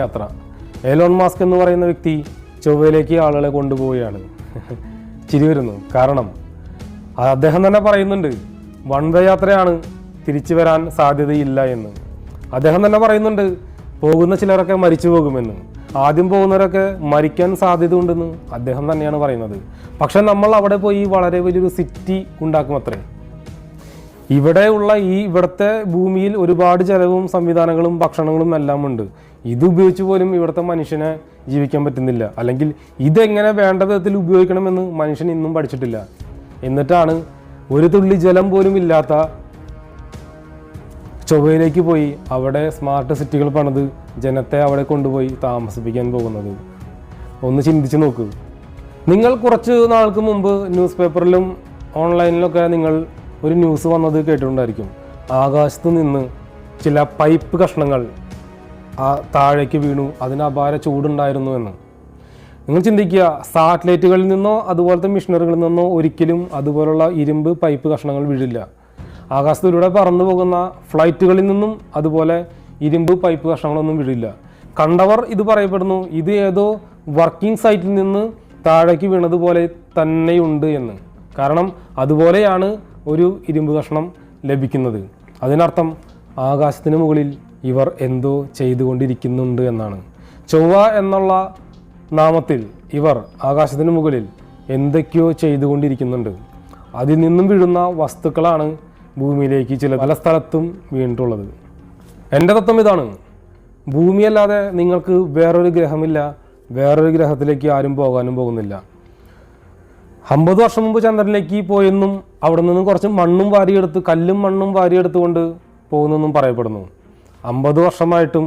യാത്ര. Elon mask എന്ന് പറയുന്ന വ്യക്തി ചൊവ്വയിലേക്ക് ആളുകളെ കൊണ്ടുപോവുകയാണ്. ചിരി വരുന്നു. കാരണം അദ്ദേഹം തന്നെ പറയുന്നുണ്ട്, വൺ വേ യാത്രയാണ്, തിരിച്ചു വരാൻ സാധ്യതയില്ല എന്ന്. അദ്ദേഹം തന്നെ പറയുന്നുണ്ട്, പോകുന്ന ചിലരൊക്കെ മരിച്ചു പോകുമെന്ന്. ആദ്യം പോകുന്നവരൊക്കെ മരിക്കാൻ സാധ്യത ഉണ്ടെന്ന് അദ്ദേഹം തന്നെയാണ് പറയുന്നത്. പക്ഷെ നമ്മൾ അവിടെ പോയി വളരെ വലിയൊരു സിറ്റി ഉണ്ടാക്കും അത്രേ. ഇവിടുത്തെ ഭൂമിയിൽ ഒരുപാട് ചെലവും സംവിധാനങ്ങളും ഭക്ഷണങ്ങളും എല്ലാം ഉണ്ട്. ഇത് ഉപയോഗിച്ച് പോലും ഇവിടുത്തെ മനുഷ്യനെ ജീവിക്കാൻ പറ്റുന്നില്ല. അല്ലെങ്കിൽ ഇതെങ്ങനെ വേണ്ട വിധത്തിൽ ഉപയോഗിക്കണമെന്ന് മനുഷ്യൻ ഇന്നും പഠിച്ചിട്ടില്ല. എന്നിട്ടാണ് ഒരു തുള്ളി ജലം പോലും ഇല്ലാത്ത ചൊവ്വയിലേക്ക് പോയി അവിടെ സ്മാർട്ട് സിറ്റികൾ പണിത് ജനത്തെ അവിടെ കൊണ്ടുപോയി താമസിപ്പിക്കാൻ പോകുന്നത്. ഒന്ന് ചിന്തിച്ച് നോക്കൂ. നിങ്ങൾ കുറച്ച് നാൾക്ക് മുമ്പ് ന്യൂസ് പേപ്പറിലും ഓൺലൈനിലൊക്കെ നിങ്ങൾ ഒരു ന്യൂസ് വന്നത് കേട്ടിട്ടുണ്ടായിരിക്കും. ആകാശത്ത് നിന്ന് ചില പൈപ്പ് കഷ്ണങ്ങൾ താഴേക്ക് വീണു, അതിന് അപാര ചൂടുണ്ടായിരുന്നു എന്ന്. നിങ്ങൾ ചിന്തിക്കുക, സാറ്റലൈറ്റുകളിൽ നിന്നോ അതുപോലത്തെ മിഷനറികളിൽ നിന്നോ ഒരിക്കലും അതുപോലുള്ള ഇരുമ്പ് പൈപ്പ് കഷ്ണങ്ങൾ വീഴില്ല. ആകാശത്തിലൂടെ പറന്നു പോകുന്ന ഫ്ലൈറ്റുകളിൽ നിന്നും അതുപോലെ ഇരുമ്പ് പൈപ്പ് കഷ്ണങ്ങളൊന്നും വീഴില്ല. കണ്ടവർ ഇത് പറയപ്പെടുന്നു, ഇത് ഏതോ വർക്കിംഗ് സൈറ്റിൽ നിന്ന് താഴേക്ക് വീണതുപോലെ തന്നെയുണ്ട് എന്ന്. കാരണം അതുപോലെയാണ് ഒരു ഇരുമ്പ് കഷ്ണം ലഭിക്കുന്നത്. അതിനർത്ഥം ആകാശത്തിന് മുകളിൽ ഇവർ എന്തോ ചെയ്തുകൊണ്ടിരിക്കുന്നുണ്ട് എന്നാണ്. ചൊവ്വ എന്നുള്ള നാമത്തിൽ ഇവർ ആകാശത്തിന് മുകളിൽ എന്തൊക്കെയോ ചെയ്തുകൊണ്ടിരിക്കുന്നുണ്ട്. അതിൽ നിന്നും വീഴുന്ന വസ്തുക്കളാണ് ഭൂമിയിലേക്ക് പല സ്ഥലത്തും വീണിട്ടുള്ളത്. എൻ്റെ തത്വം ഇതാണ്, ഭൂമിയല്ലാതെ നിങ്ങൾക്ക് വേറൊരു ഗ്രഹമില്ല, വേറൊരു ഗ്രഹത്തിലേക്ക് ആരും പോകാനും പോകുന്നില്ല. 50 വർഷം മുമ്പ് ചന്ദ്രനിലേക്ക് പോയെന്നും അവിടെ നിന്നും കുറച്ച് മണ്ണും വാരിയെടുത്ത് കല്ലും മണ്ണും വാരിയെടുത്തുകൊണ്ട് പോകുന്നെന്നും പറയപ്പെടുന്നു. 50 വർഷമായിട്ടും